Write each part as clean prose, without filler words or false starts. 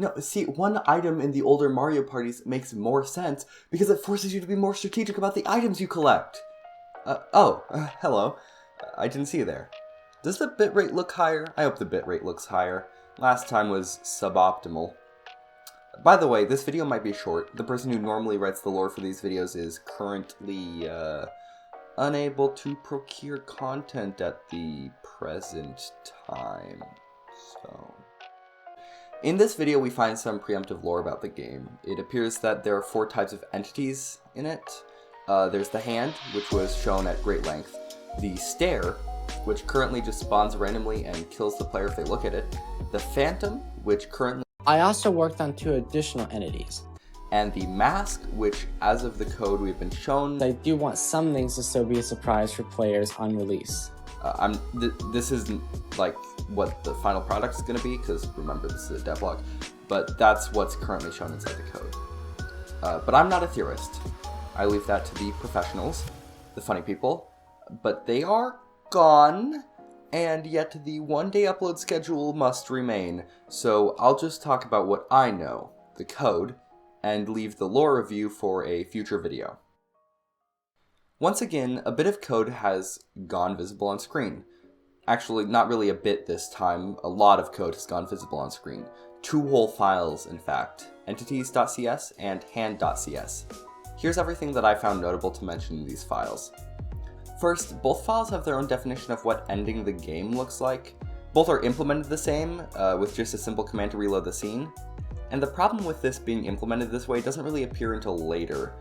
No, see, one item in the older Mario parties makes more sense because it forces you to be more strategic about the items you collect. Hello. I didn't see you there. Does the bitrate look higher? I hope the bitrate looks higher. Last time was suboptimal. By the way, this video might be short. The person who normally writes the lore for these videos is currently, unable to procure content at the present time. So... in this video, we find some preemptive lore about the game. It appears that there are 4 types of entities in it. There's the hand, which was shown at great length. The stare, which currently just spawns randomly and kills the player if they look at it. The phantom, which currently... I also worked on 2 additional entities. And the mask, which, as of the code we've been shown... I do want some things to still be a surprise for players on release. This isn't like what the final product is going to be, because remember, this is a devlog, but that's what's currently shown inside the code. But I'm not a theorist. I leave that to the professionals, the funny people, but they are gone, and yet the one-day upload schedule must remain, so I'll just talk about what I know, the code, and leave the lore review for a future video. Once again, a bit of code has gone visible on screen. Actually, not really a bit this time, a lot of code has gone visible on screen. 2 whole files, in fact, entities.cs and hand.cs. Here's everything that I found notable to mention in these files. First, both files have their own definition of what ending the game looks like. Both are implemented the same, with just a simple command to reload the scene. And the problem with this being implemented this way doesn't really appear until later.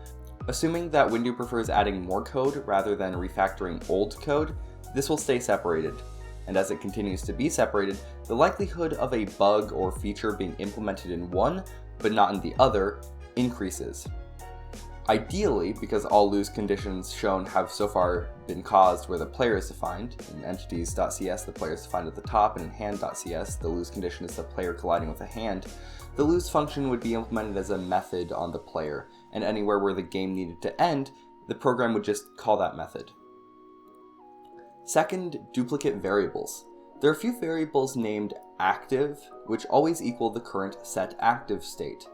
Assuming that Windu prefers adding more code rather than refactoring old code, this will stay separated. And as it continues to be separated, the likelihood of a bug or feature being implemented in one, but not in the other, increases. Ideally, because all lose conditions shown have so far been caused where the player is defined, in entities.cs the player is defined at the top, and in hand.cs the lose condition is the player colliding with a hand, the lose function would be implemented as a method on the player, and anywhere where the game needed to end, the program would just call that method. Second, duplicate variables. There are a few variables named active, which always equal the current setActive state.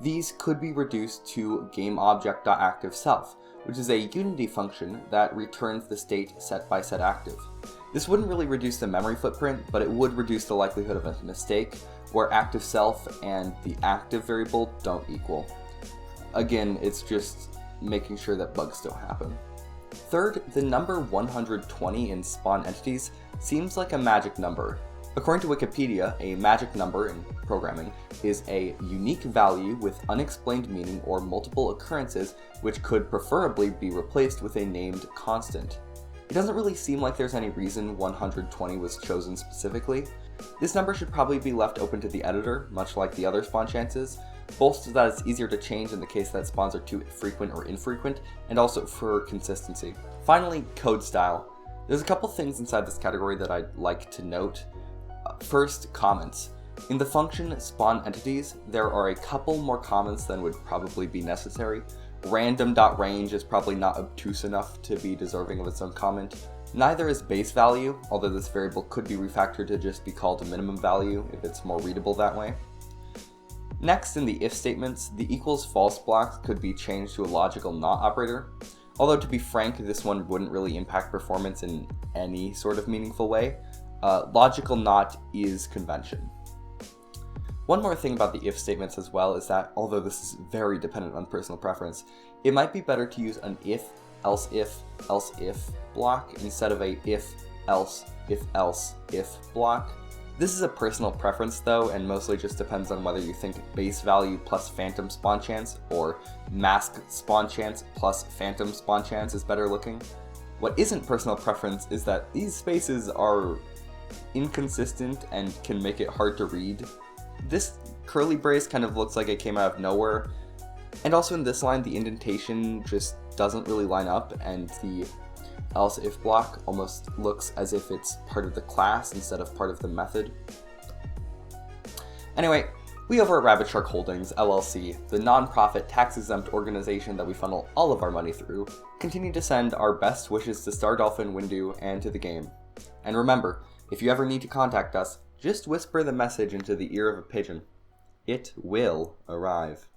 These could be reduced to GameObject.ActiveSelf, which is a Unity function that returns the state set by setActive. This wouldn't really reduce the memory footprint, but it would reduce the likelihood of a mistake, where ActiveSelf and the active variable don't equal. Again, it's just making sure that bugs don't happen. Third, the number 120 in spawn entities seems like a magic number. According to Wikipedia, a magic number in programming is a unique value with unexplained meaning or multiple occurrences which could preferably be replaced with a named constant. It doesn't really seem like there's any reason 120 was chosen specifically. This number should probably be left open to the editor, much like the other spawn chances, both so that it's easier to change in the case that spawns are too frequent or infrequent, and also for consistency. Finally, code style. There's a couple things inside this category that I'd like to note. First, comments. In the function spawn entities, there are a couple more comments than would probably be necessary. Random.range is probably not obtuse enough to be deserving of its own comment. Neither is base value, although this variable could be refactored to just be called a minimum value if it's more readable that way. Next, in the if statements, the equals false block could be changed to a logical not operator. Although to be frank, this one wouldn't really impact performance in any sort of meaningful way. Logical not is convention. One more thing about the if statements as well is that, although this is very dependent on personal preference, it might be better to use an if, else if block instead of a if, else, if block. This is a personal preference though, and mostly just depends on whether you think base value plus phantom spawn chance or mask spawn chance plus phantom spawn chance is better looking. What isn't personal preference is that these spaces are inconsistent and can make it hard to read. This curly brace kind of looks like it came out of nowhere, and also in this line the indentation just doesn't really line up, and the else if block almost looks as if it's part of the class instead of part of the method. Anyway, we over at Rabbit Shark Holdings, LLC, the non-profit tax-exempt organization that we funnel all of our money through, continue to send our best wishes to Star Dolphin, Windu, and to the game. And remember, if you ever need to contact us, just whisper the message into the ear of a pigeon. It will arrive.